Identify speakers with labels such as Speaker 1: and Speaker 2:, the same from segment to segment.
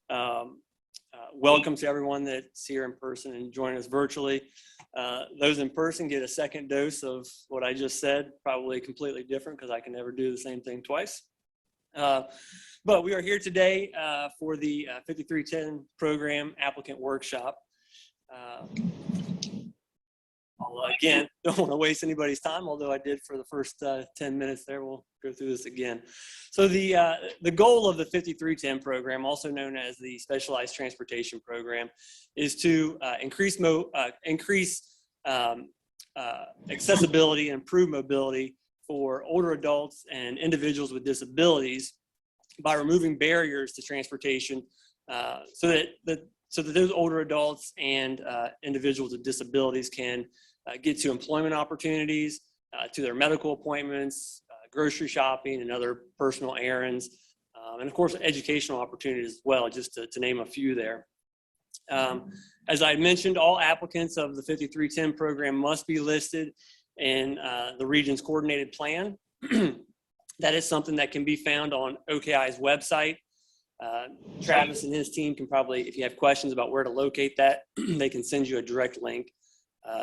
Speaker 1: Welcome to everyone that's here in person and joining us virtually. Those in person get a second dose of what I just said, probably completely different because I can never do the same thing twice. But we are here today for the 5310 program applicant workshop. Again, don't want to waste anybody's time, although I did for the first 10 minutes there. We'll go through this again. So the goal of the 5310 program, also known as the Specialized Transportation Program, is to increase accessibility and improve mobility for older adults and individuals with disabilities by removing barriers to transportation so that those older adults and individuals with disabilities can get to employment opportunities, to their medical appointments, grocery shopping, and other personal errands, and of course, educational opportunities as well, just to name a few there. As I mentioned, all applicants of the 5310 program must be listed in the region's coordinated plan. That is something that can be found on OKI's website. Travis and his team can probably, if you have questions about where to locate that, they can send you a direct link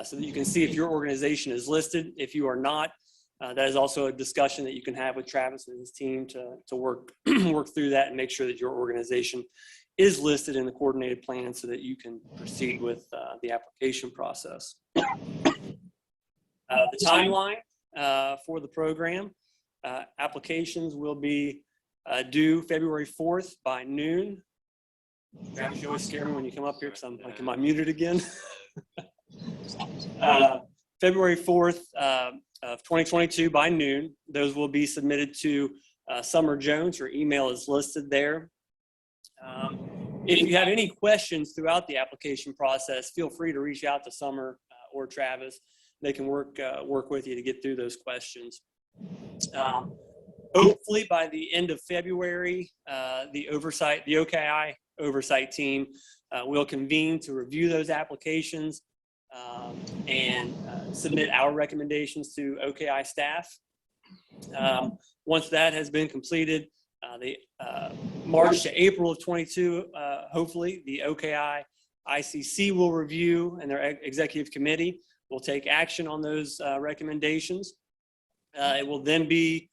Speaker 1: so that you can see if your organization is listed. If you are not, that is also a discussion that you can have with Travis and his team to work through that and make sure that your organization is listed in the coordinated plan so that you can proceed with the application process. The timeline for the program, applications will be due February 4th by noon. Travis, you always scare me when you come up here because I'm like, am I muted again? February 4th of 2022 by noon. Those will be submitted to Summer Jones. Her email is listed there. If you have any questions throughout the application process, feel free to reach out to Summer or Travis. They can work with you to get through those questions. Hopefully by the end of February, the OKI Oversight Team will convene to review those applications and submit our recommendations to OKI staff. Once that has been completed, the March to April of 22, hopefully the OKI ICC will review, and their executive committee will take action on those recommendations. It will then be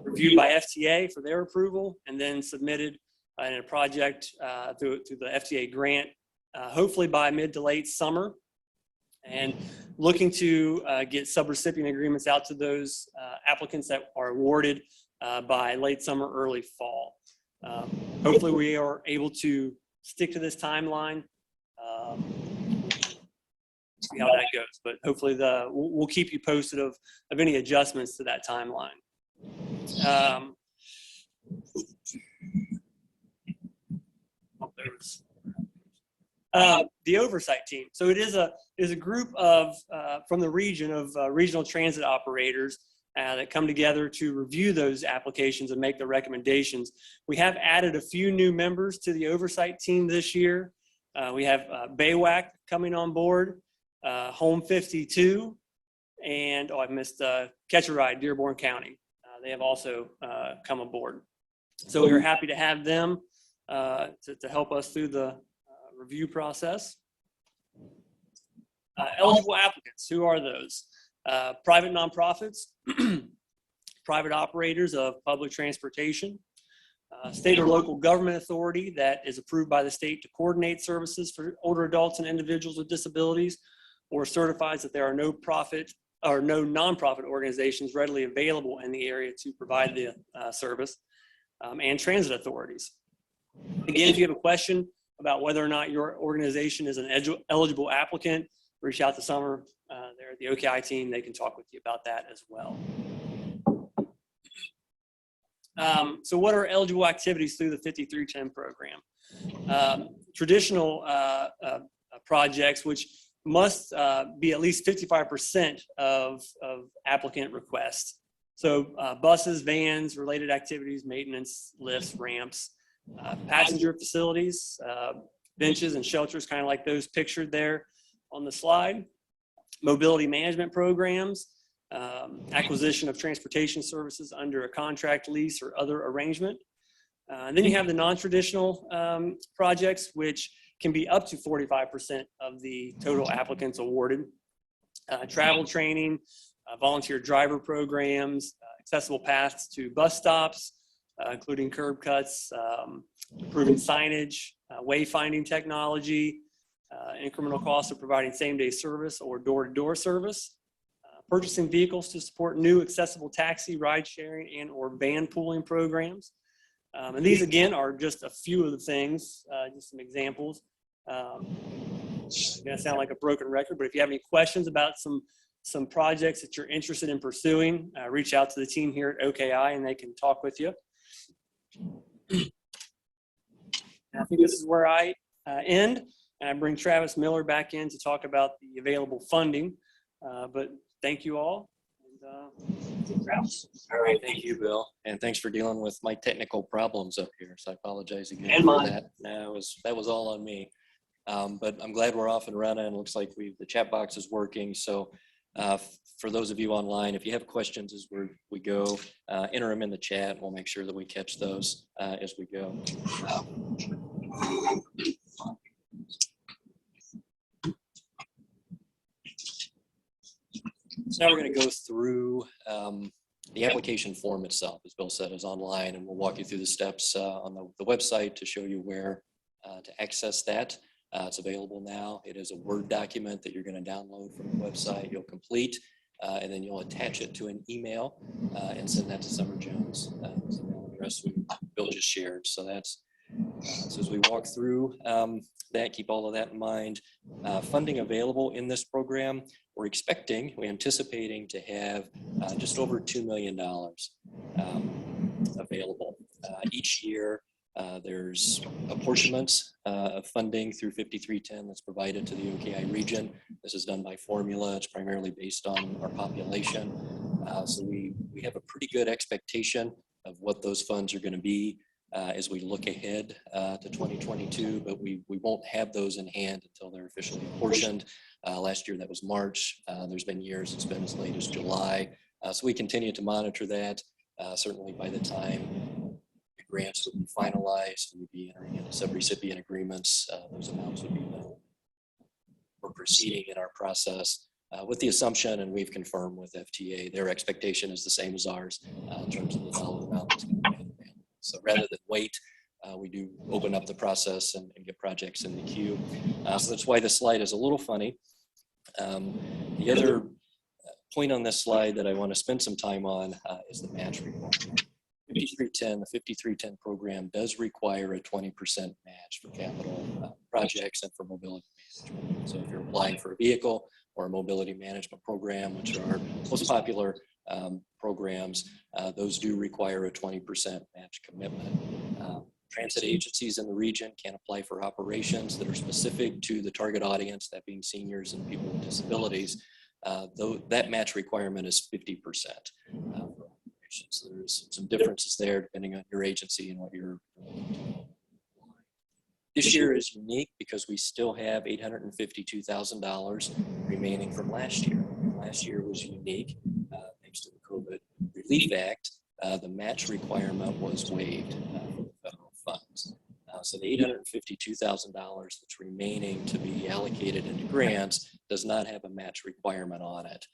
Speaker 1: reviewed by FTA for their approval and then submitted in a project through the FTA grant, hopefully by mid to late summer, and looking to get subrecipient agreements out to those applicants that are awarded by late summer, early fall. Hopefully we are able to stick to this timeline. See how that goes, but hopefully we'll keep you posted of any adjustments to that timeline. The oversight team. So it is a group of from the region of regional transit operators that come together to review those applications and make the recommendations. We have added a few new members to the oversight team this year. We have BAWAC coming on board. Home 52, and I've missed Catch a Ride, Dearborn County. They have also come aboard. So we're happy to have them to help us through the review process. Eligible applicants, who are those? Private nonprofits, private operators of public transportation, state or local government authority that is approved by the state to coordinate services for older adults and individuals with disabilities, or certifies that there are no nonprofit organizations readily available in the area to provide the service, and transit authorities. Again, if you have a question about whether or not your organization is an eligible applicant, reach out to Summer. They're the OKI team. They can talk with you about that as well. So what are eligible activities through the 5310 program? Traditional projects, which must be at least 55% of applicant requests. So buses, vans, related activities, maintenance, lifts, ramps, passenger facilities, benches and shelters, kind of like those pictured there on the slide, mobility management programs, acquisition of transportation services under a contract, lease, or other arrangement, And then you have the non-traditional projects, which can be up to 45% of the total applicants awarded. Travel training, volunteer driver programs, accessible paths to bus stops, including curb cuts, improving signage, wayfinding technology, incremental costs of providing same-day service or door-to-door service, purchasing vehicles to support new accessible taxi, ride-sharing, and or van pooling programs. And these, again, are just a few of the things, just some examples. It's going to sound like a broken record, but if you have any questions about some projects that you're interested in pursuing, reach out to the team here at OKI and they can talk with you. I think this is where I end, and I bring Travis Miller back in to talk about the available funding. But thank you all. And, Travis.
Speaker 2: All right, thank you, Bill, and thanks for dealing with my technical problems up here. So I apologize again
Speaker 1: and
Speaker 2: for
Speaker 1: mine.
Speaker 2: that. No, that was all on me. But I'm glad we're off and running. It looks like the chat box is working. So for those of you online, if you have questions as we go, enter them in the chat. We'll make sure that we catch those as we go. So now we're going to go through the application form itself, as Bill said, is online, and we'll walk you through the steps on the website to show you where to access that. It's available now. It is a Word document that you're going to download from the website. You'll complete, and then you'll attach it to an email and send that to Summer Jones, the email address Bill just shared. So that's so as we walk through that, keep all of that in mind. Funding available in this program, we're anticipating to have just over $2 million available each year. There's apportionments of funding through 5310 that's provided to the OKI region. This is done by formula. It's primarily based on our population. So we have a pretty good expectation of what those funds are going to be as we look ahead to 2022, but we won't have those in hand until they're officially apportioned. Last year that was March. There's been years it's been as late as July. So we continue to monitor that. Certainly by the time the grants would be finalized, we'd be entering into sub-recipient agreements. Those amounts would be known. We're proceeding in our process with the assumption, and we've confirmed with FTA, their expectation is the same as ours in terms of the dollar amount that's going to be available. So rather than wait, we do open up the process and get projects in the queue. So that's why this slide is a little funny. The other point on this slide that I want to spend some time on is the match requirement. 5310, the 5310 program does require a 20% match for capital projects and for mobility management. So if you're applying for a vehicle or a mobility management program, which are our most popular programs, those do require a 20% match commitment. Transit agencies in the region can apply for operations that are specific to the target audience, that being seniors and people with disabilities. Though that match requirement is 50% for operations. So there's some differences there depending on your agency and what you're doing. This year is unique because we still have $852,000 remaining from last year. Last year was unique thanks to the COVID Relief Act. The match requirement was waived for the federal funds. So the $852,000 that's remaining to be allocated into grants does not have a match requirement on it.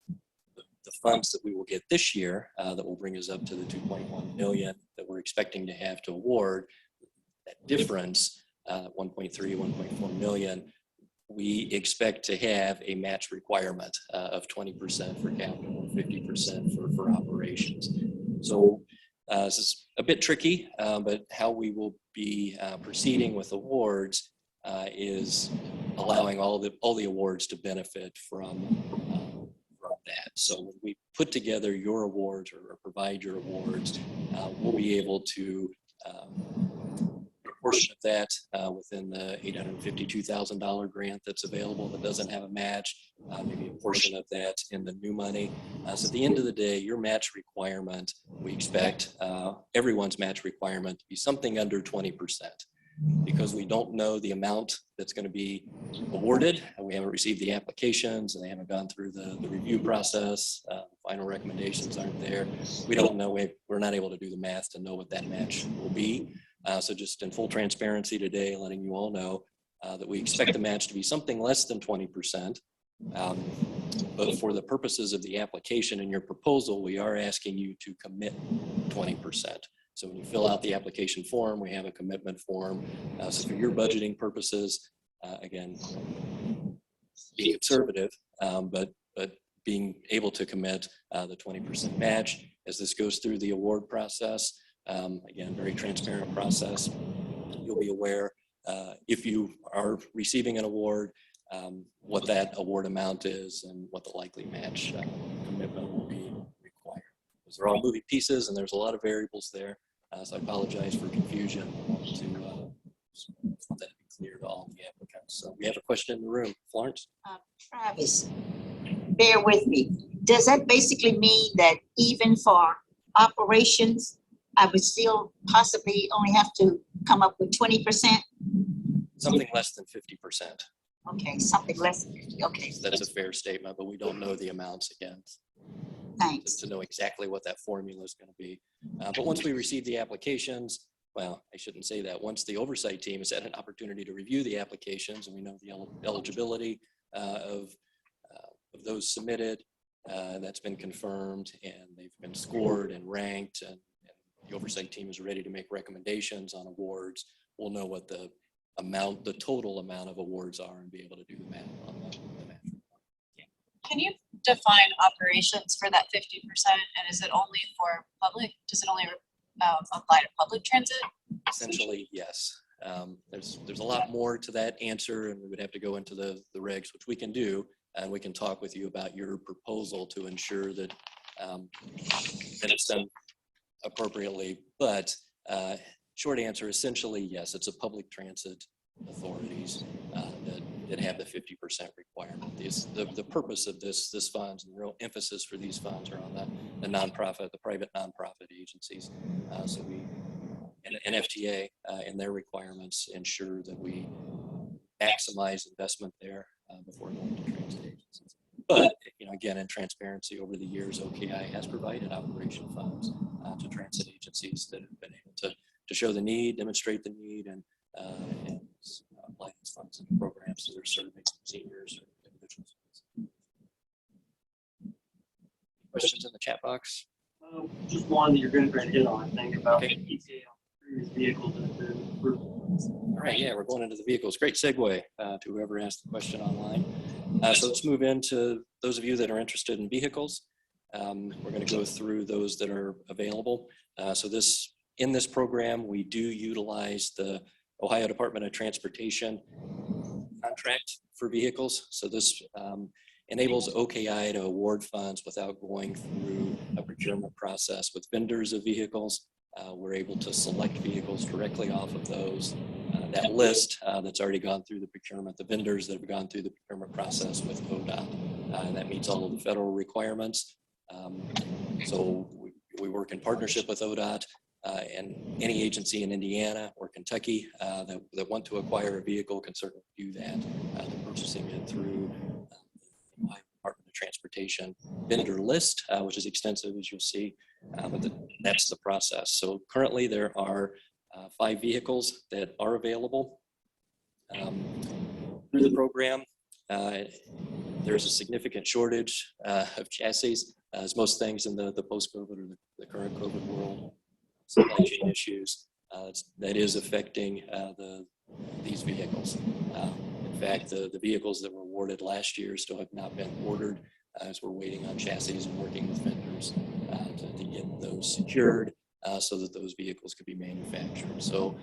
Speaker 2: The funds that we will get this year that will bring us up to the $2.1 million that we're expecting to have to award, that difference, 1.3, 1.4 million, we expect to have a match requirement of 20% for capital and 50% for operations. So this is a bit tricky, but how we will be proceeding with awards is allowing all the awards to benefit from that. So when we put together your awards or provide your awards, we'll be able to portion of that within the $852,000 grant that's available that doesn't have a match, maybe a portion of that in the new money. So at the end of the day, your match requirement, we expect everyone's match requirement to be something under 20%. because we don't know the amount that's going to be awarded, and we haven't received the applications, and they haven't gone through the review process. Final recommendations aren't there. We don't know. We're not able to do the math to know what that match will be. So just in full transparency today, letting you all know that we expect the match to be something less than 20%. But for the purposes of the application and your proposal, we are asking you to commit 20%. So when you fill out the application form, we have a commitment form. So for your budgeting purposes, again, being conservative, but being able to commit the 20% match as this goes through the award process. Again, very transparent process. You'll be aware if you are receiving an award, what that award amount is and what the likely match commitment will be required. Those are all moving pieces and there's a lot of variables there. So I apologize for confusion. I want to let that be clear to all the applicants. So we have a question in the room. Florence?
Speaker 3: Travis, bear with me. Does that basically mean that even for operations, I would still possibly only have to come up with 20%?
Speaker 2: Something less than 50%.
Speaker 3: Okay, something less than 50. Okay.
Speaker 2: That's a fair statement, but we don't know the amounts again.
Speaker 3: Thanks.
Speaker 2: To know exactly what that formula is going to be. But once we receive the applications, well, I shouldn't say that. Once the oversight team has had an opportunity to review the applications and we know the eligibility of those submitted, that's been confirmed and they've been scored and ranked and the oversight team is ready to make recommendations on awards, we'll know what the total amount of awards are and be able to do the math on the math.
Speaker 4: Can you define operations for that 50%? And is it only for public? Does it only apply to public transit?
Speaker 2: Essentially, yes. There's a lot more to that answer, and we would have to go into the regs, which we can do, and we can talk with you about your proposal to ensure that that it's done appropriately. But short answer, essentially, yes, it's a public transit authorities that have the 50% requirement. The purpose of this funds and the real emphasis for these funds are on the nonprofit, the private nonprofit agencies. So we, and FTA and their requirements ensure that we maximize investment there before going to transit agencies. But again, in transparency, over the years, OKI has provided operation funds to transit agencies that have been able to show the need, demonstrate the need, and apply these funds into programs that are serving seniors or individuals. Questions in the chat box?
Speaker 1: Just one that you're going to hit on, I think, about the EPA on previous vehicles that have been approved.
Speaker 2: All right, yeah, we're going into the vehicles. Great segue to whoever asked the question online. So let's move into those of you that are interested in vehicles. We're going to go through those that are available. So in this program, we do utilize the Ohio Department of Transportation contract for vehicles. So this enables OKI to award funds without going through a procurement process with vendors of vehicles. We're able to select vehicles directly off of that list that's already gone through the procurement, the vendors that have gone through the procurement process with ODOT. And that meets all of the federal requirements. So we work in partnership with ODOT. And any agency in Indiana or Kentucky that want to acquire a vehicle can certainly do that. They're purchasing it through the Ohio Department of Transportation vendor list, which is extensive, as you'll see, but that's the process. So currently there are 5 vehicles that are available through the program. There's a significant shortage of chassis, as most things in the post-COVID or the current COVID world. Supply chain issues that is affecting these vehicles. In fact, the vehicles that were awarded last year still have not been ordered as we're waiting on chassis and working with vendors to get those secured so that those vehicles could be manufactured. So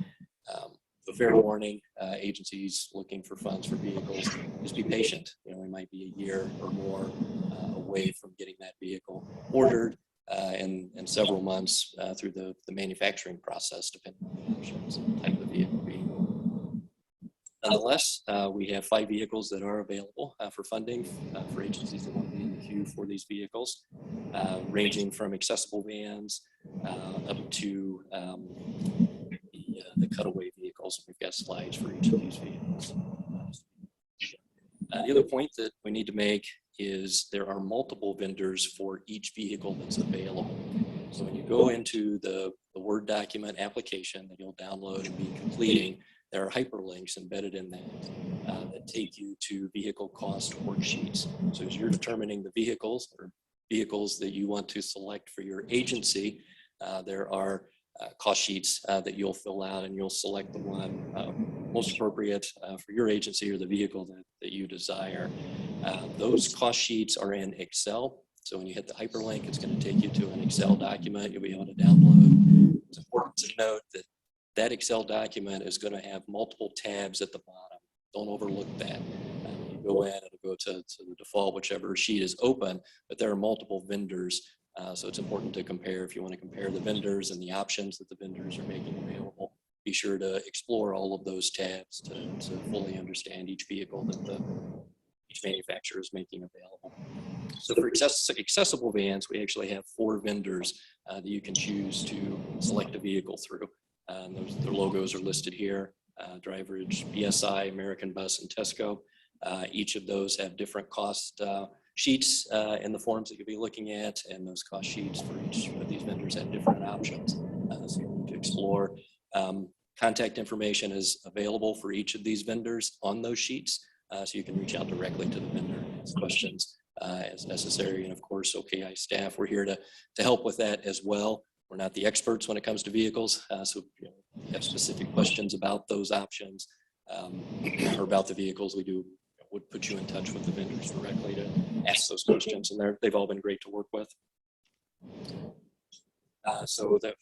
Speaker 2: a fair warning, agencies looking for funds for vehicles, just be patient. We might be a year or more away from getting that vehicle ordered. And several months through the manufacturing process, depending on the options and the type of vehicle being. Nonetheless, we have 5 vehicles that are available for funding for agencies that want to be in the queue for these vehicles, ranging from accessible vans up to the cutaway vehicles. vehicles. We've got slides for each of these vehicles. The other point that we need to make is there are multiple vendors for each vehicle that's available. So when you go into the Word document application that you'll download and be completing, there are hyperlinks embedded in that that take you to vehicle cost worksheets. So as you're determining the vehicles or vehicles that you want to select for your agency, there are cost sheets that you'll fill out, and you'll select the one most appropriate for your agency or the vehicle that you desire. Those cost sheets are in Excel. So when you hit the hyperlink, it's going to take you to an Excel document you'll be able to download. It's important to note that that Excel document is going to have multiple tabs at the bottom. Don't overlook that. You go in, it'll go to the default, whichever sheet is open, but there are multiple vendors. So it's important to compare. If you want to compare the vendors and the options that the vendors are making available, be sure to explore all of those tabs to fully understand each vehicle that each manufacturer is making available. So for accessible vans, we actually have 4 vendors that you can choose to select a vehicle through. Their logos are listed here: Driverage, BSI, American Bus, and Tesco. Each of those have different cost sheets in the forms that you'll be looking at, and those cost sheets for each of these vendors have different options. So you need to explore. Contact information is available for each of these vendors on those sheets, so you can reach out directly to the vendor and ask questions as necessary. And of course, OKI staff, we're here to help with that as well. We're not the experts when it comes to vehicles, so if you have specific questions about those options or about the vehicles, would put you in touch with the vendors directly to ask those questions, and they've all been great to work with. So the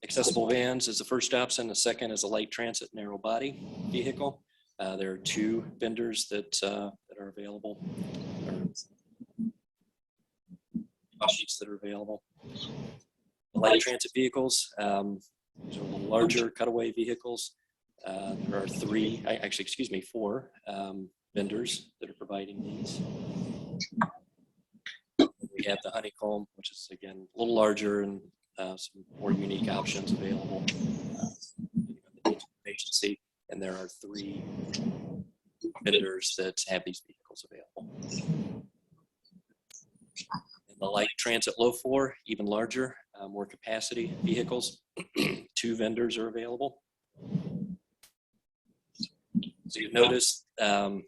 Speaker 2: accessible vans is the first option. The second is a light transit narrow body vehicle. There are 2 vendors that are available, or cost sheets that are available. The light transit vehicles, these are a little larger cutaway vehicles. There are 4 vendors that are providing these. We have the Honeycomb, which is again a little larger and some more unique options available the agency, and there are 3 vendors that have these vehicles available. In the light transit low floor, even larger, more capacity vehicles, 2 vendors are available. So you've noticed the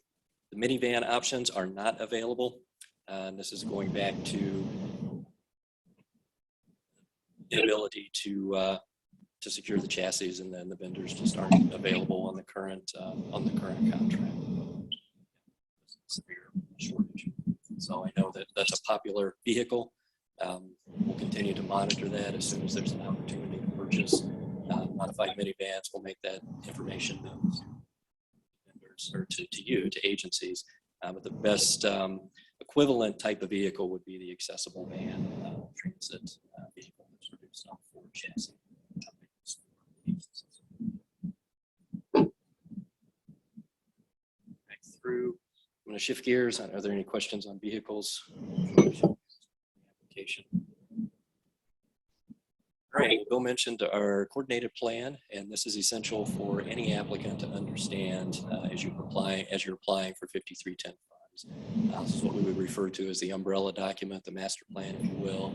Speaker 2: minivan options are not available. And this is going back to the ability to secure the chassis, and then the vendors just aren't available on the current contract. Severe shortage. So I know that that's a popular vehicle. We'll continue to monitor that as soon as there's an opportunity to purchase modified minivans. We'll make that information known to vendors or to agencies. But the best equivalent type of vehicle would be the accessible van transit vehicle that's produced on Ford chassis. Back through. I'm going to shift gears. Are there any questions on vehicles? Application. All right, Bill mentioned our coordinated plan, and this is essential for any applicant to understand as you're applying for 5310 funds. This is what we would refer to as the umbrella document, the master plan, if you will.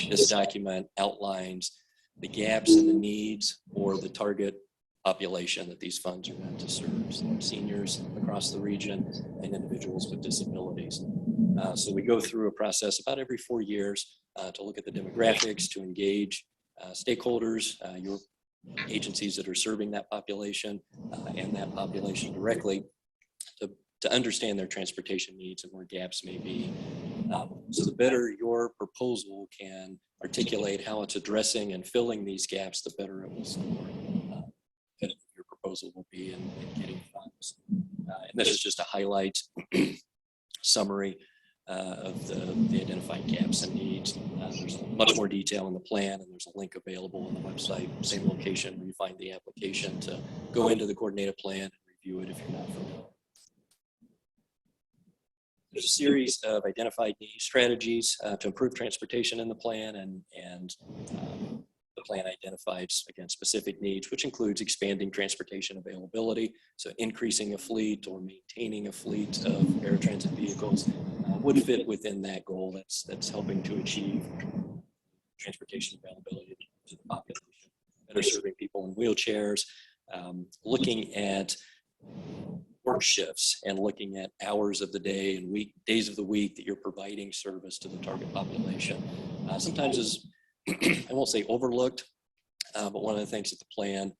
Speaker 2: This document outlines the gaps and the needs or the target population that these funds are meant to serve, so seniors across the region and individuals with disabilities. So we go through a process about every 4 years to look at the demographics, to engage stakeholders, your agencies that are serving that population and that population directly to understand their transportation needs and where gaps may be. So the better your proposal can articulate how it's addressing and filling these gaps, the better it will score. Your proposal will be in getting funds. And this is just a highlight summary of the identified gaps and needs. There's much more detail in the plan, and there's a link available on the website, same location where you find the application, to go into the coordinated plan and review it if you're not familiar. There's a series of identified need strategies to improve transportation in the plan, and The plan identifies, again, specific needs, which includes expanding transportation availability. So increasing a fleet or maintaining a fleet of paratransit vehicles would fit within that goal that's helping to achieve transportation availability to the population, better serving people in wheelchairs, looking at work shifts and looking at hours of the day and days of the week that you're providing service to the target population. Sometimes is, I won't say overlooked, but one of the things that the plan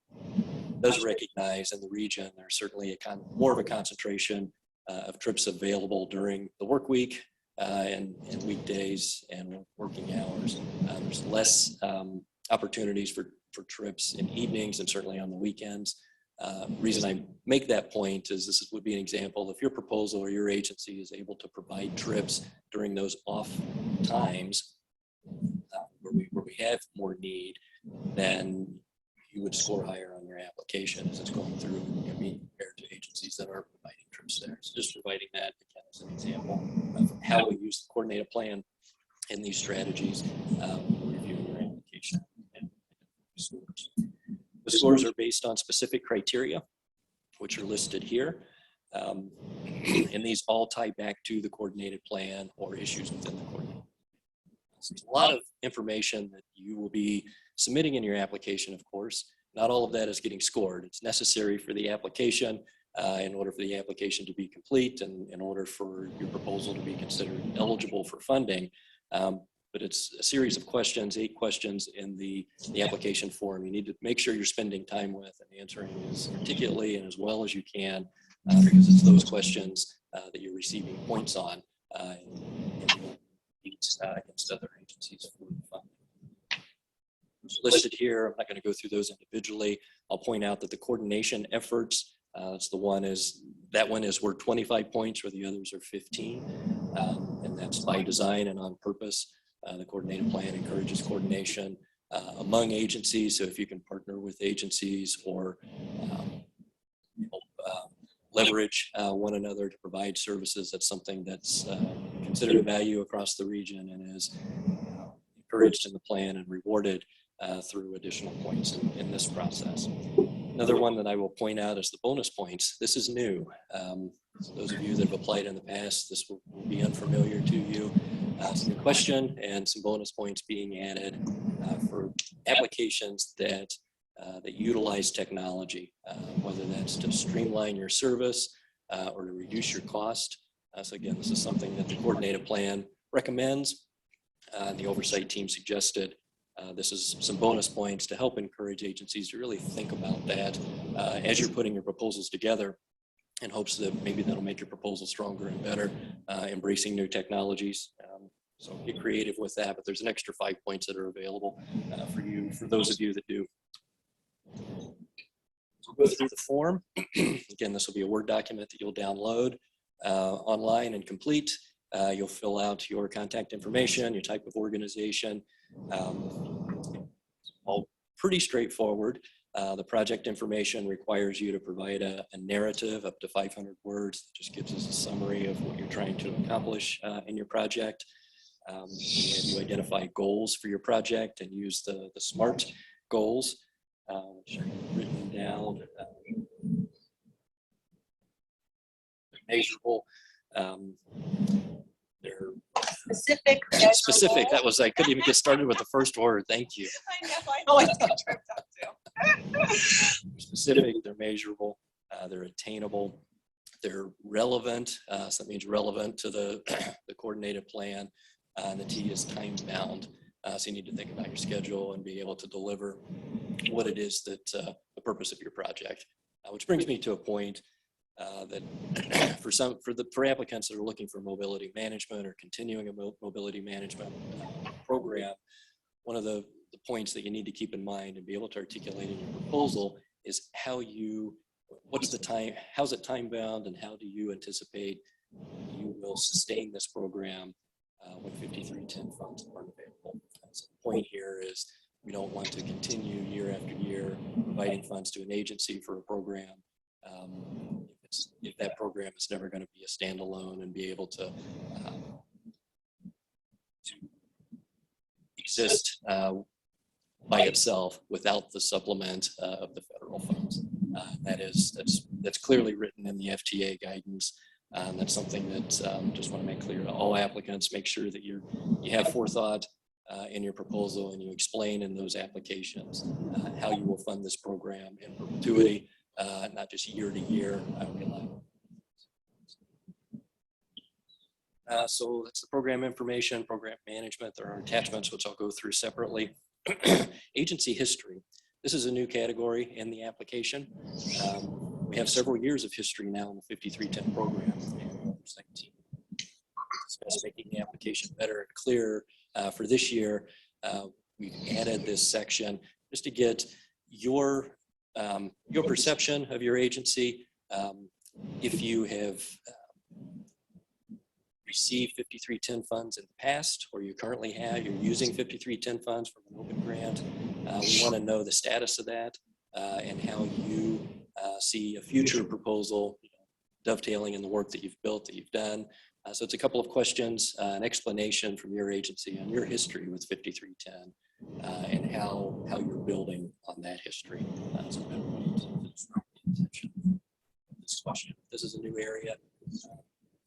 Speaker 2: does recognize in the region, there's certainly more of a concentration of trips available during the work week and weekdays and working hours. There's less opportunities for trips in evenings and certainly on the weekends. Reason I make that point is this would be an example. If your proposal or your agency is able to provide trips during those off times where we have more need, then you would score higher on your application as it's going through and compared to agencies that are providing trips there. So just providing that again as an example of how we use the coordinated plan and these strategies when reviewing your application and scores. The scores are based on specific criteria, which are listed here. And these all tie back to the coordinated plan or issues within the coordinated plan. So there's a lot of information that you will be submitting in your application, of course. Not all of that is getting scored. It's necessary for the application in order for the application to be complete and in order for your proposal to be considered eligible for funding. But it's a series of questions, 8 questions in the application form. You need to make sure you're spending time with and answering as articulately and as well as you can, because it's those questions that you're receiving points on against other agencies for funding. Listed here, I'm not going to go through those individually. I'll point out that the coordination efforts, that one is worth 25 points, where the others are 15, and that's by design and on purpose. The coordinated plan encourages coordination among agencies. So if you can partner with agencies or leverage one another to provide services, that's something that's considered a value across the region and is encouraged in the plan and rewarded through additional points in this process. Another one that I will point out is the bonus points. This is new. So those of you that have applied in the past, this will be unfamiliar to you. It's a new question and some bonus points being added for applications that utilize technology, whether that's to streamline your service or to reduce your cost. So again, this is something that the coordinated plan recommends. The oversight team suggested this is some bonus points to help encourage agencies to really think about that as you're putting your proposals together, in hopes that maybe that'll make your proposal stronger and better, embracing new technologies. So get creative with that, but there's an extra 5 points that are available for those of you that do. So go through the form. Again, this will be a Word document that you'll download online and complete. You'll fill out your contact information, your type of organization, all pretty straightforward. The project information requires you to provide a narrative up to 500 words that just gives us a summary of what you're trying to accomplish in your project. You identify goals for your project and use the SMART goals, which are written down. They're measurable. They're
Speaker 4: Specific.
Speaker 2: specific. That was, I couldn't even get started with the first word. Thank you.
Speaker 4: I know, I get tripped up too.
Speaker 2: They're specific, they're measurable, they're attainable, they're relevant. So that means relevant to the coordinated plan. And the T is time bound. So you need to think about your schedule and be able to deliver what it is that the purpose of your project. Which brings me to a point that for applicants that are looking for mobility management or continuing a mobility management program, one of the points that you need to keep in mind and be able to articulate in your proposal is how's it time bound, and how do you anticipate you will sustain this program when 5310 funds aren't available. So the point here is we don't want to continue year after year providing funds to an agency for a program if that program is never going to be a standalone and be able to exist by itself without the supplement of the federal funds. That's clearly written in the FTA guidance. That's something that just want to make clear to all applicants. Make sure that you have forethought in your proposal, and you explain in those applications how you will fund this program in perpetuity, not just year to year. So that's the program information, program management. There are attachments, which I'll go through separately. Agency history. This is a new category in the application. We have several years of history now in the 5310 program. Oversight Team is making the application better and clearer. For this year, we've added this section just to get your perception of your agency. If you have received 5310 funds in the past, or you currently have, you're using 5310 funds from an open grant. We want to know the status of that and how you see a future proposal dovetailing in the work that you've built, that you've done. So it's a couple of questions, an explanation from your agency on your history with 5310 and how you're building on that history. So this question, this is a new area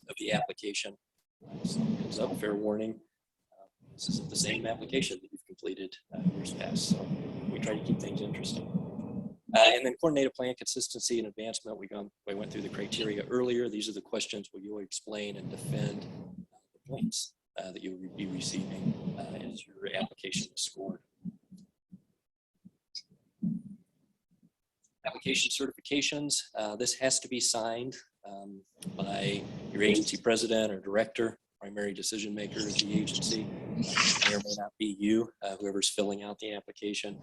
Speaker 2: of the application. Comes up, fair warning. This isn't the same application that you've completed years past, so we try to keep things interesting. And then coordinated plan consistency and advancement. We went through the criteria earlier. These are the questions where you'll explain and defend the points that you'll be receiving as your application is scored. Application certifications. This has to be signed by your agency president or director, primary decision maker of the agency. May or may not be you, whoever's filling out the application.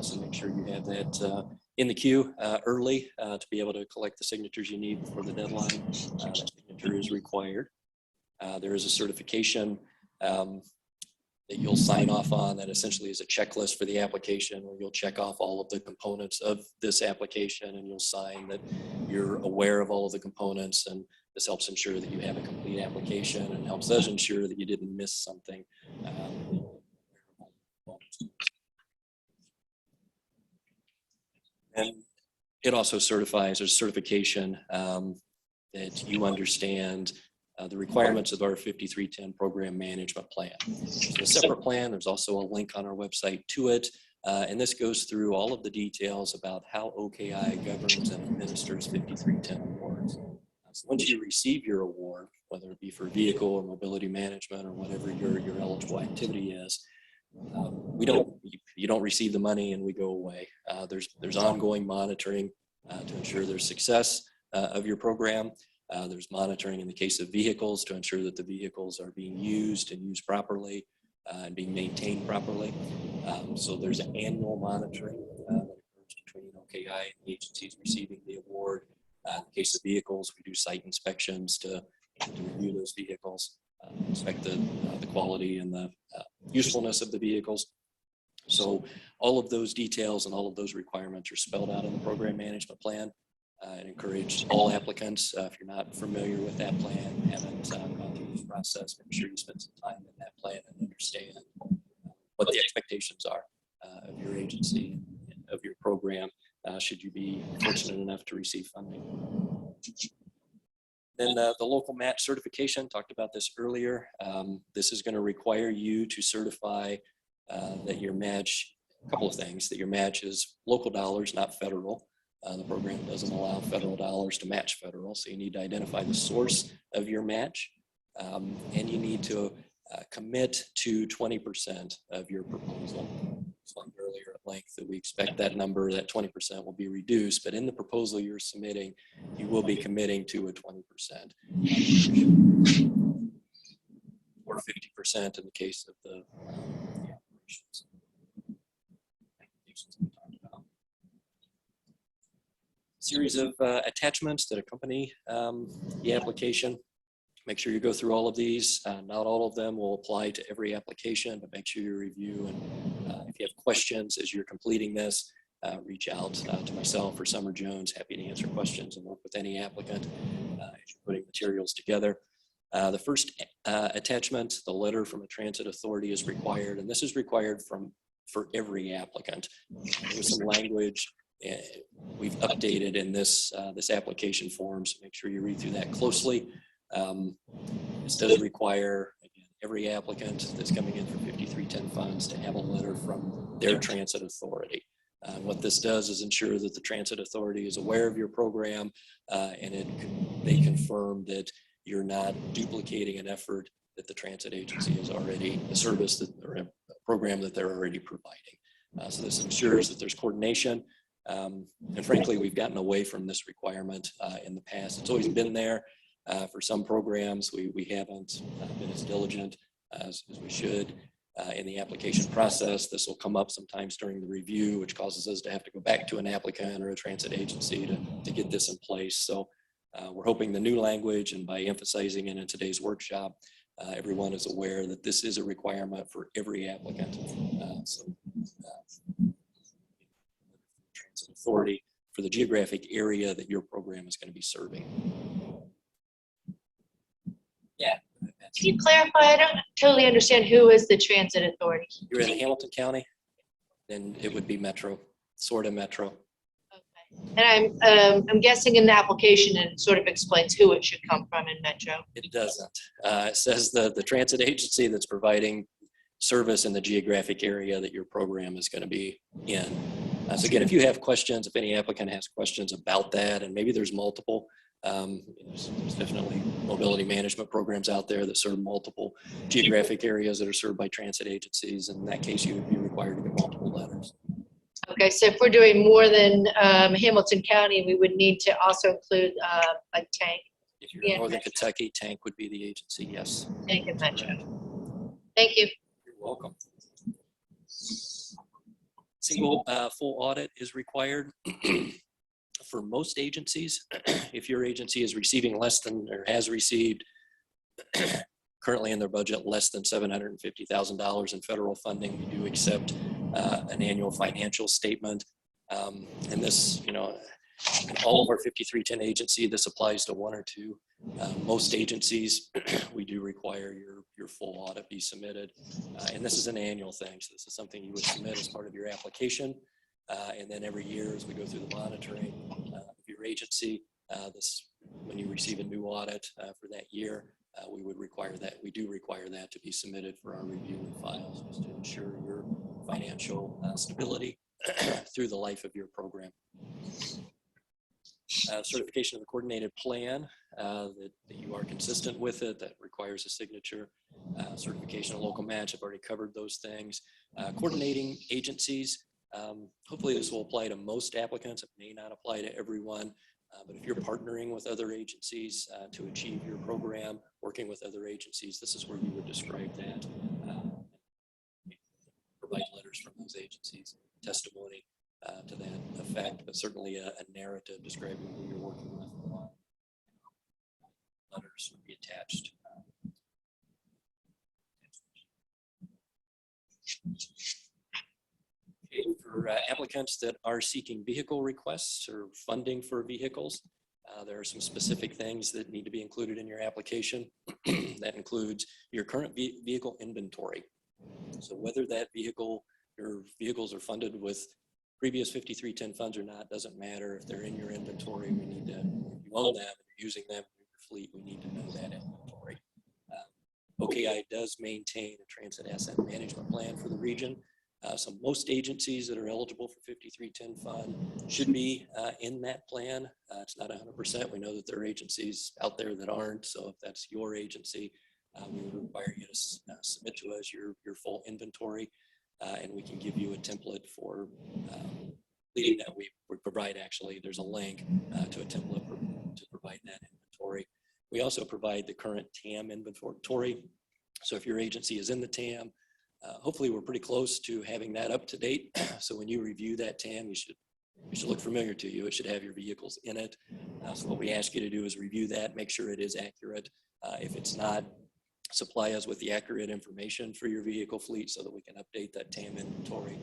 Speaker 2: So make sure you have that in the queue early to be able to collect the signatures you need before the deadline. That signature is required. There is a certification that you'll sign off on that essentially is a checklist for the application, where you'll check off all of the components of this application, and you'll sign that you're aware of all of the components, and this helps ensure that you have a complete application and helps us ensure that you didn't miss something. And it also certifies, there's certification that you understand the requirements of our 5310 program management plan. So a separate plan, there's also a link on our website to it. And this goes through all of the details about how OKI governs and administers 5310 awards. So once you receive your award, whether it be for vehicle or mobility management or whatever your eligible activity is, you don't receive the money and we go away. There's ongoing monitoring to ensure there's success of your program. There's monitoring in the case of vehicles to ensure that the vehicles are being used and used properly and being maintained properly. So there's an annual monitoring that occurs between OKI and the agencies receiving the award. In the case of vehicles, we do site inspections to review those vehicles, inspect the quality and the usefulness of the vehicles. So all of those details and all of those requirements are spelled out in the program management plan. I encourage all applicants, if you're not familiar with that plan, haven't gone through this process, make sure you spend some time in that plan and understand what the expectations are of your agency, of your program, should you be fortunate enough to receive funding. Then the local match certification, talked about this earlier. This is going to require you to certify that your match, a couple of things, that your match is local dollars, not federal. The program doesn't allow federal dollars to match federal, so you need to identify the source of your match, and you need to commit to 20% of your proposal. I explained earlier at length that we expect that number, that 20% will be reduced, but in the proposal you're submitting, you will be committing to a 20% or 50% in the case of the operations. Series of attachments that accompany the application. Make sure you go through all of these. Not all of them will apply to every application, but make sure you review. And if you have questions as you're completing this, reach out to myself or Summer Jones. Happy to answer questions and work with any applicant as you're putting materials together. The first attachment, the letter from a transit authority, is required, and this is required from for every applicant. There's some language we've updated in this this application form, so make sure you read through that closely. This does require, again, every applicant that's coming in for 5310 funds to have a letter from their transit authority. What this does is ensure that the transit authority is aware of your program, and they confirm that you're not duplicating an effort that the transit agency is already, a service that, or a program that they're already providing. So this ensures that there's coordination. And frankly, we've gotten away from this requirement in the past. It's always been there. For some programs, we haven't been as diligent as we should in the application process. This will come up sometimes during the review, which causes us to have to go back to an applicant or a transit agency to get this in place. So we're hoping the new language, and by emphasizing it in today's workshop, everyone is aware that this is a requirement for every applicant. Transit authority for the geographic area that your program is going to be serving. Yeah.
Speaker 5: Can you clarify? I don't totally understand who is the transit authority.
Speaker 2: You're in Hamilton County, then it would be Metro, sort of Metro.
Speaker 5: Okay. And I'm guessing in the application it sort of explains who it should come from in Metro.
Speaker 2: It doesn't. It says the transit agency that's providing service in the geographic area that your program is going to be in. So again, if you have questions, if any applicant has questions about that, and maybe there's multiple, there's definitely mobility management programs out there that serve multiple geographic areas that are served by transit agencies. In that case, you would be required to get multiple letters.
Speaker 5: Okay, so if we're doing more than Hamilton County, we would need to also include like Tank.
Speaker 2: If you're in Northern Kentucky, Tank would be the agency, yes.
Speaker 5: Tank and Metro. Thank you.
Speaker 2: You're welcome. Single full audit is required for most agencies. If your agency is receiving less than, or has received currently in their budget less than $750,000 in federal funding, we do accept an annual financial statement. And this, in all of our 5310 agency, this applies to one or two. Most agencies, we do require your full audit be submitted. And this is an annual thing. So this is something you would submit as part of your application. And then every year as we go through the monitoring of your agency, when you receive a new audit for that year, we would require that. We do require that to be submitted for our review and files, just to ensure your financial stability through the life of your program. Certification of the coordinated plan, that you are consistent with it, that requires a signature. Certification of local match, I've already covered those things. Coordinating agencies, hopefully this will apply to most applicants. It may not apply to everyone, but if you're partnering with other agencies to achieve your program, working with other agencies, this is where you would describe that. Provide letters from those agencies, testimony to that effect, but certainly a narrative describing who you're working with. Letters would be attached. Okay, for applicants that are seeking vehicle requests or funding for vehicles, there are some specific things that need to be included in your application. That includes your current vehicle inventory. So whether that vehicle, your vehicles are funded with previous 5310 funds or not, doesn't matter. If they're in your inventory, we need to, if you own them, if you're using them in your fleet, we need to know that inventory. OKI does maintain a transit asset management plan for the region. So most agencies that are eligible for 5310 fund should be in that plan. It's not 100%. We know that there are agencies out there that aren't. So if that's your agency, we would require you to submit to us your full inventory, and we can give you a template for leading that. We provide, actually, there's a link to a template to provide that inventory. We also provide the current TAM inventory. So if your agency is in the TAM, hopefully we're pretty close to having that up to date. So when you review that TAM, it should look familiar to you. It should have your vehicles in it. So what we ask you to do is review that, make sure it is accurate. If it's not, supply us with the accurate information for your vehicle fleet so that we can update that TAM inventory.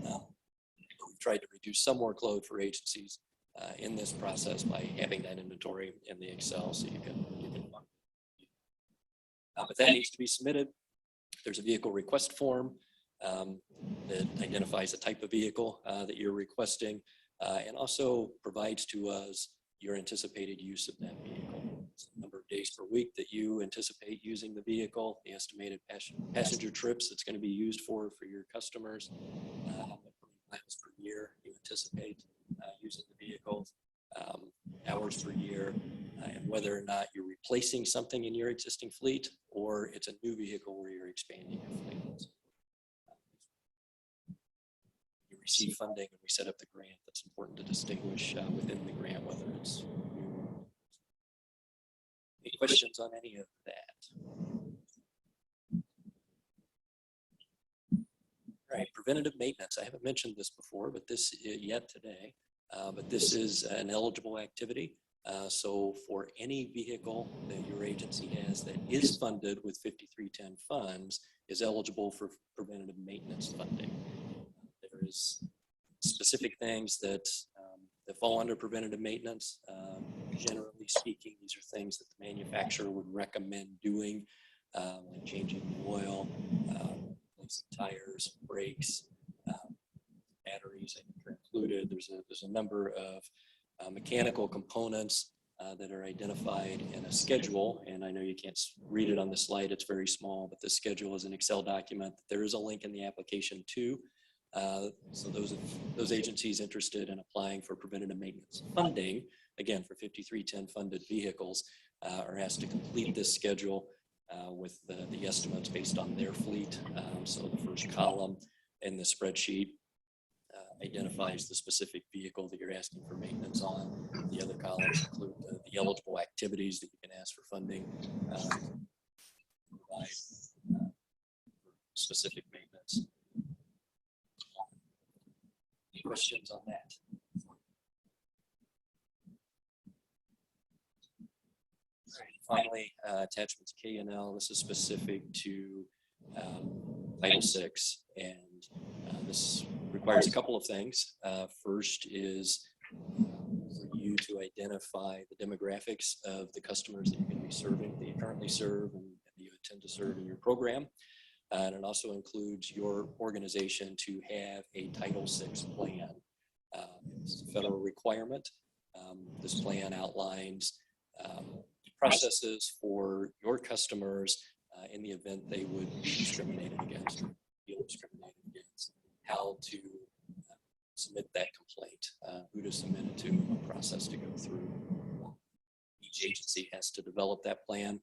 Speaker 2: We've tried to reduce some workload for agencies in this process by having that inventory in the Excel, so you can but that needs to be submitted. There's a vehicle request form that identifies the type of vehicle that you're requesting and also provides to us your anticipated use of that vehicle. It's the number of days per week that you anticipate using the vehicle, the estimated passenger trips that's going to be used for your customers, how many miles per year you anticipate using the vehicle, hours per year, and whether or not you're replacing something in your existing fleet or it's a new vehicle where you're expanding your fleet. You receive funding and we set up the grant. That's important to distinguish within the grant whether it's new. Any questions on any of that? All right, preventative maintenance. I haven't mentioned this before, but this yet today. But this is an eligible activity. So for any vehicle that your agency has that is funded with 5310 funds is eligible for preventative maintenance funding. There is specific things that fall under preventative maintenance. Generally speaking, these are things that the manufacturer would recommend doing, like changing the oil, replacing tires, brakes, batteries are included. There's a number of mechanical components that are identified in a schedule, and I know you can't read it on the slide, it's very small, but the schedule is an Excel document. There is a link in the application too. So those agencies interested in applying for preventative maintenance funding, again for 5310 funded vehicles, are asked to complete this schedule with the estimates based on their fleet. So the first column in the spreadsheet identifies the specific vehicle that you're asking for maintenance on. The other columns include the eligible activities that you can ask for funding, provide specific maintenance. Any questions on that? All right, finally, attachments K and L. This is specific to Title VI, and this requires a couple of things. First is for you to identify the demographics of the customers that you're going to be serving, that you currently serve, and you intend to serve in your program. And it also includes your organization to have a Title VI plan. It's a federal requirement. This plan outlines processes for your customers in the event they would be discriminated against, or feel discriminated against, how to submit that complaint, who to submit it to, what process to go through. Each agency has to develop that plan.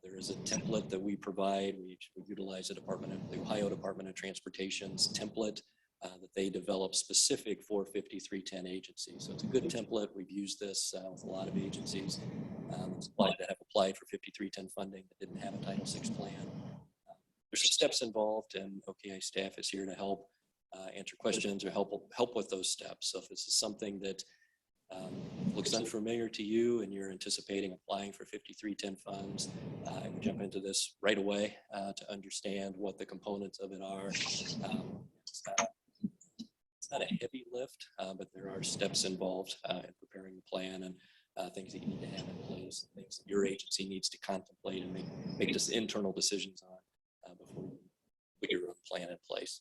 Speaker 2: There is a template that we provide. We utilize the Ohio Department of Transportation's template that they develop specific for 5310 agencies. So it's a good template. We've used this with a lot of agencies that have applied for 5310 funding that didn't have a Title VI plan. There's some steps involved, and OKI staff is here to help answer questions or help with those steps. So if this is something that looks unfamiliar to you and you're anticipating applying for 5310 funds, I would jump into this right away to understand what the components of it are. It's not a heavy lift, but there are steps involved in preparing the plan and things that you need to have in place, things that your agency needs to contemplate and make just internal decisions on before you put your own plan in place.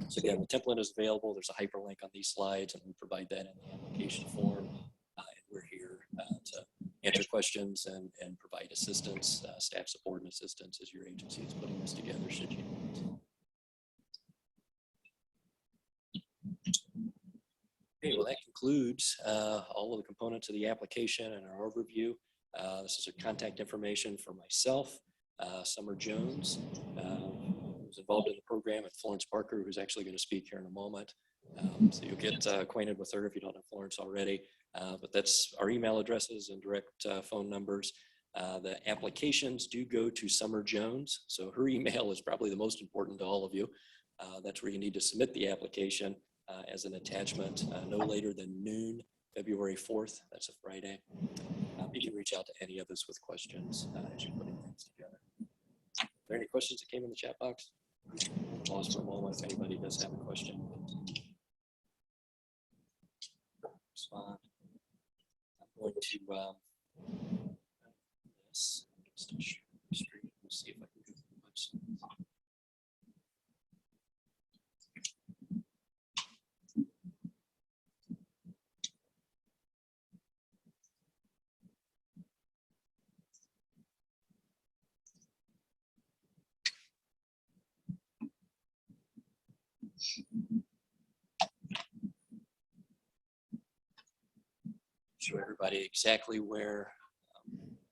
Speaker 2: So again, the template is available. There's a hyperlink on these slides, and we provide that in the application form. And we're here to answer questions and provide assistance, staff support and assistance as your agency is putting this together should you need. Okay, well, that concludes all of the components of the application and our overview. This is a contact information for myself, Summer Jones, who's involved in the program, and Florence Parker, who's actually going to speak here in a moment. So you'll get acquainted with her if you don't know Florence already. But that's our email addresses and direct phone numbers. The applications do go to Summer Jones, so her email is probably the most important to all of you. That's where you need to submit the application as an attachment no later than noon, February 4th. That's a Friday. You can reach out to any of us with questions as you're putting things together. Are there any questions that came in the chat box? Pause for a moment if anybody does have a question. Respond. I'm going to this. Just to share the screen. We'll see if I can do much. Show everybody exactly where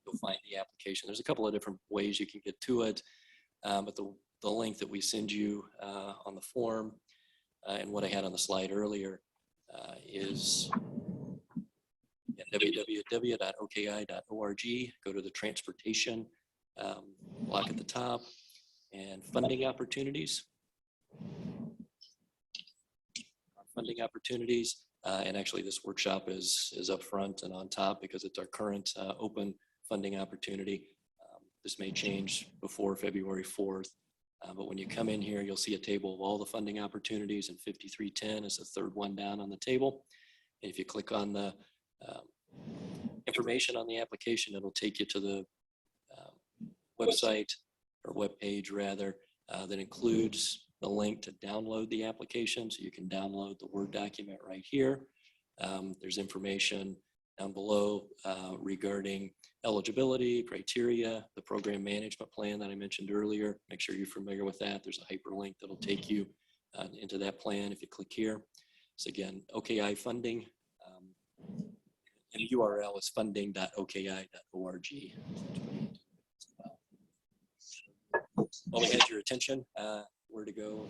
Speaker 2: you'll find the application. There's a couple of different ways you can get to it, but the link that we send you on the form and what I had on the slide earlier is www.oki.org. Go to the transportation block at the top and funding opportunities. Funding opportunities. And actually this workshop is up front and on top because it's our current open funding opportunity. This may change before February 4th, but when you come in here, you'll see a table of all the funding opportunities, and 5310 is the third one down on the table. And if you click on the information on the application, it'll take you to the website or web page rather that includes the link to download the application. So you can download the Word document right here. There's information down below regarding eligibility criteria, the program management plan that I mentioned earlier. Make sure you're familiar with that. There's a hyperlink that'll take you into that plan if you click here. So again, OKI funding, and the URL is funding.oki.org. Well, we had your attention. Where to go?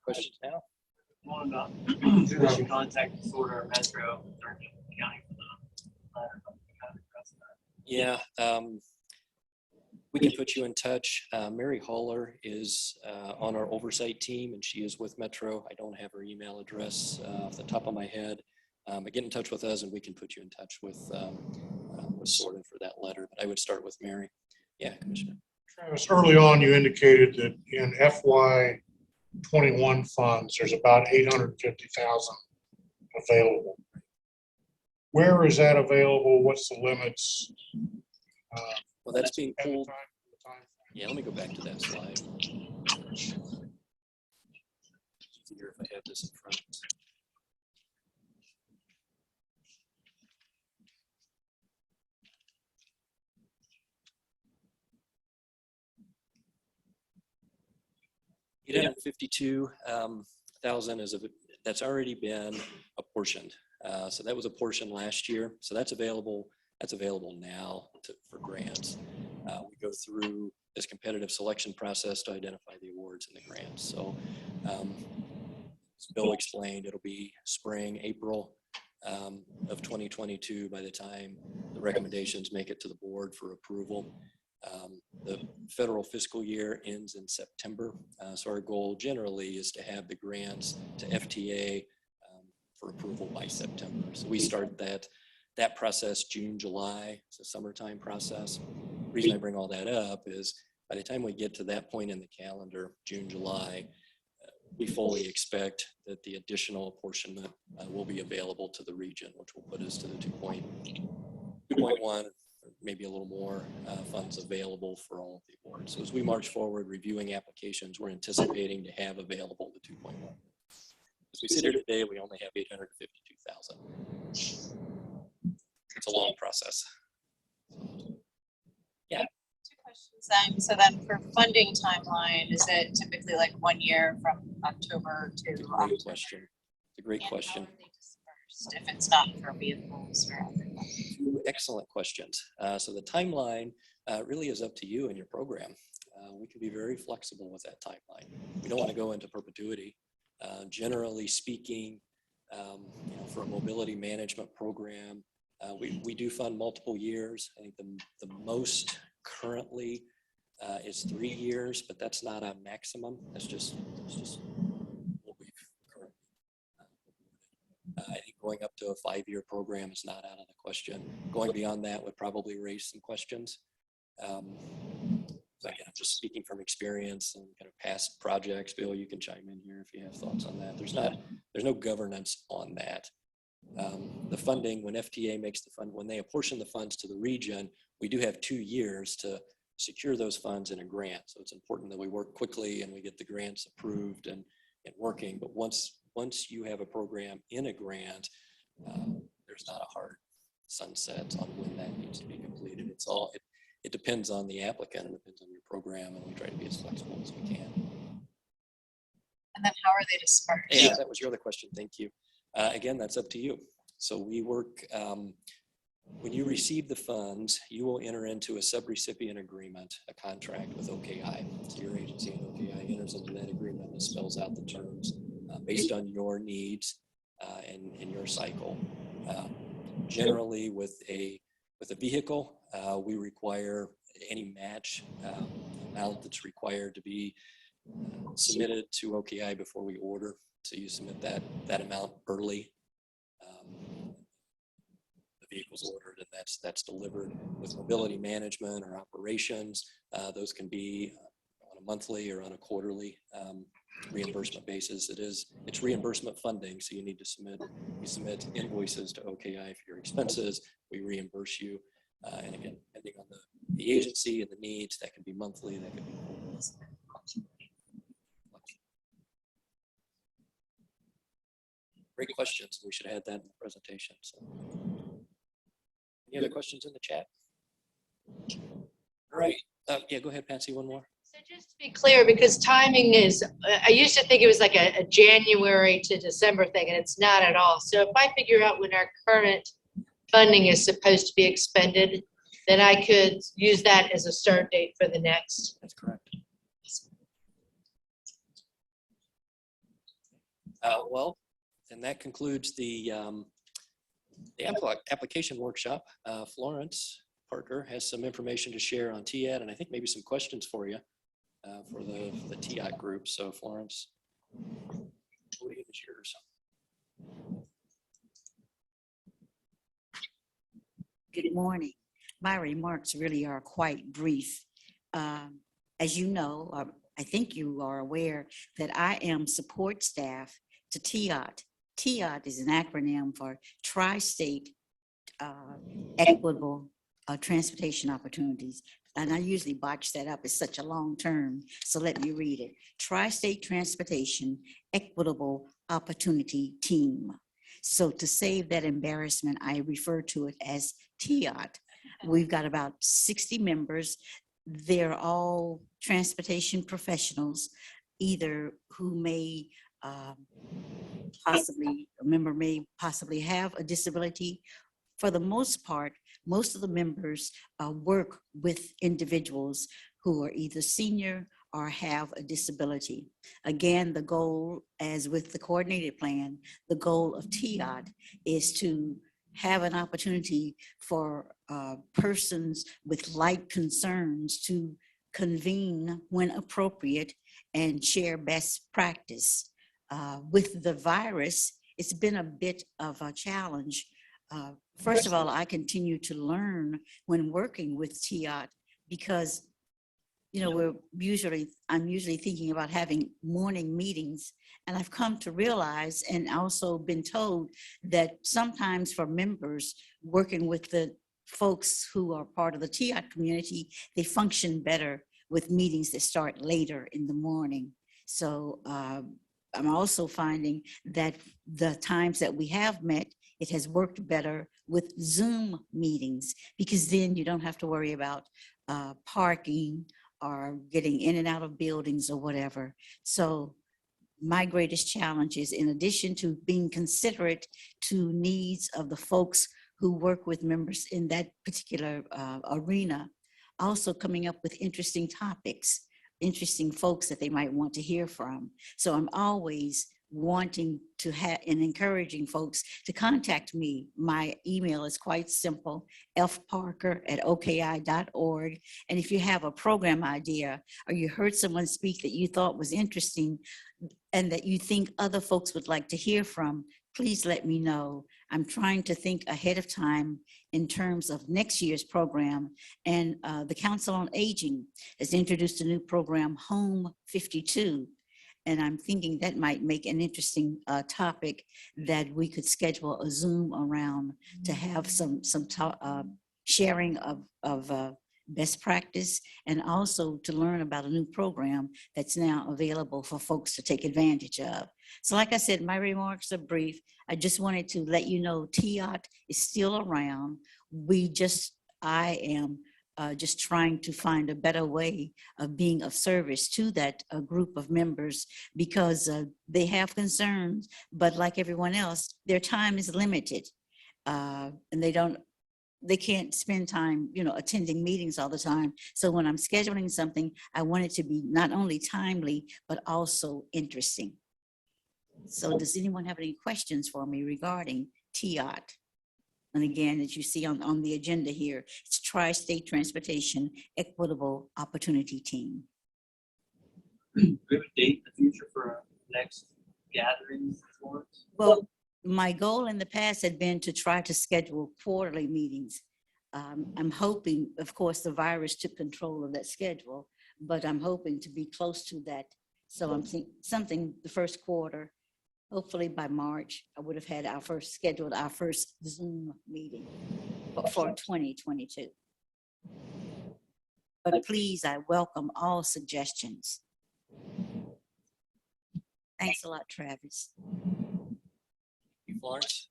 Speaker 2: Questions now?
Speaker 1: Who we should contact to sort our Metro or county for the letter?
Speaker 2: Yeah, we can put you in touch. Mary Haller is on our oversight team, and she is with Metro. I don't have her email address off the top of my head. But get in touch with us, and we can put you in touch with sorting for that letter. But I would start with Mary. Yeah, Commissioner.
Speaker 6: Travis, early on, you indicated that in FY 21 funds, there's about 850,000 available. Where is that available? What's the limits?
Speaker 2: Well, that's being pulled. Yeah, let me go back to that slide. It's easier if I have this in front. $852,000 is that's already been apportioned. So that was apportioned last year. So that's available. That's available now for grants. We go through this competitive selection process to identify the awards and the grants. So as Bill explained, it'll be spring, April of 2022 by the time the recommendations make it to the board for approval. The federal fiscal year ends in September. So our goal generally is to have the grants to FTA for approval by September. So we start that process June, July. It's a summertime process. The reason I bring all that up is by the time we get to that point in the calendar, June, July, we fully expect that the additional apportionment will be available to the region, which will put us to the 2.1, maybe a little more funds available for all of the awards. So as we march forward reviewing applications, we're anticipating to have available the 2.1. As we sit here today, we only have 852,000. It's a long process. Yeah.
Speaker 4: Two questions then. So then for funding timeline, is it typically like 1 year from October to
Speaker 2: It's a great
Speaker 4: October?
Speaker 2: question. It's a great question.
Speaker 4: How are they dispersed if it's not for vehicles or other?
Speaker 2: Two excellent questions. So the timeline really is up to you and your program. We can be very flexible with that timeline. We don't want to go into perpetuity. Generally speaking, for a mobility management program, we do fund multiple years. I think the most currently is 3 years, but that's not a maximum. That's just what we've currently. I think going up to a 5-year program is not out of the question. Going beyond that would probably raise some questions. So again, I'm just speaking from experience and kind of past projects. Bill, you can chime in here if you have thoughts on that. There's no governance on that. The funding, when FTA makes the fund, when they apportion the funds to the region, we do have 2 years to secure those funds in a grant. So it's important that we work quickly and we get the grants approved and working. But once you have a program in a grant, there's not a hard sunset on when that needs to be completed. It depends on the applicant, it depends on your program, and we try to be as flexible as we can.
Speaker 4: And then how are they dispersed?
Speaker 2: Yeah, that was your other question. Thank you. Again, that's up to you. So we work, when you receive the funds, you will enter into a subrecipient agreement, a contract with OKI. So your agency and OKI enters into that agreement and spells out the terms based on your needs and your cycle. Generally, with a vehicle, we require any match amount that's required to be submitted to OKI before we order. So you submit that amount early. The vehicle's ordered, and that's delivered. With mobility management or operations, those can be on a monthly or on a quarterly reimbursement basis. It's reimbursement funding, so you submit invoices to OKI for your expenses. We reimburse you, and again, depending on the agency and the needs, that can be monthly, that can be quarterly. Great questions. We should have had that in the presentation. So, any other questions in the chat? All right. Yeah, go ahead, Patsy. One more.
Speaker 5: So just to be clear, because timing is, I used to think it was like a January to December thing, and it's not at all. So if I figure out when our current funding is supposed to be expended, then I could use that as a start date for the next.
Speaker 2: That's correct. Well, and that concludes the application workshop. Florence Parker has some information to share on TIAD, and I think maybe some questions for you for the TIAD group. So Florence, podium is yours.
Speaker 7: Good morning. My remarks really are quite brief. As you know, I think you are aware that I am support staff to TIAD. TIAD is an acronym for Tri-State Equitable Transportation Opportunities. And I usually botch that up. It's such a long term. So let me read it. Tri-State Transportation Equitable Opportunity Team. So to save that embarrassment, I refer to it as TIAD. We've got about 60 members. They're all transportation professionals, either who may possibly have a disability. For the most part, most of the members work with individuals who are either senior or have a disability. Again, the goal, as with the coordinated plan, the goal of TIAD is to have an opportunity for persons with like concerns to convene when appropriate and share best practice. With the virus, it's been a bit of a challenge. First of all, I continue to learn when working with TIAD because, you know, I'm usually thinking about having morning meetings, and I've come to realize and also been told that sometimes for members working with the folks who are part of the TIAD community, they function better with meetings that start later in the morning. So I'm also finding that the times that we have met, it has worked better with Zoom meetings because then you don't have to worry about parking or getting in and out of buildings or whatever. So my greatest challenge is, in addition to being considerate to needs of the folks who work with members in that particular arena, also coming up with interesting topics, interesting folks that they might want to hear from. So I'm always wanting to have and encouraging folks to contact me. My email is quite simple, fparker@oki.org. And if you have a program idea or you heard someone speak that you thought was interesting and that you think other folks would like to hear from, please let me know. I'm trying to think ahead of time in terms of next year's program. And the Council on Aging has introduced a new program, Home 52. And I'm thinking that might make an interesting topic that we could schedule a Zoom around to have some sharing of best practice, and also to learn about a new program that's now available for folks to take advantage of. So like I said, my remarks are brief. I just wanted to let you know TIAD is still around. I am just trying to find a better way of being of service to that group of members, because they have concerns, but like everyone else, their time is limited. And they can't spend time, attending meetings all the time. So when I'm scheduling something, I want it to be not only timely, but also interesting. So does anyone have any questions for me regarding TIOT? And again, as you see on the agenda here, it's Tri-State Transportation Equitable Opportunity Team.
Speaker 8: Do we have a date in the future for our next gathering?
Speaker 7: Well, my goal in the past had been to try to schedule quarterly meetings. I'm hoping, of course, the virus took control of that schedule, but I'm hoping to be close to that. So I'm thinking something the first quarter, hopefully by March, I would have had scheduled our first Zoom meeting for 2022. But please, I welcome all suggestions. Thanks a lot, Travis.
Speaker 2: Thank you, Florence.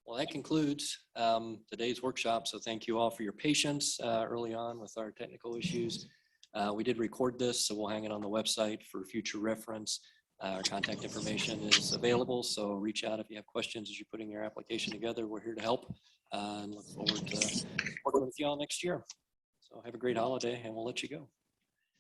Speaker 2: Well, that concludes today's workshop. So thank you all for your patience early on with our technical issues. We did record this, so we'll hang it on the website for future reference. Our contact information is available, so reach out if you have questions as you're putting your application together. We're here to help and look forward to working with you all next year. So have a great holiday, and we'll let you go.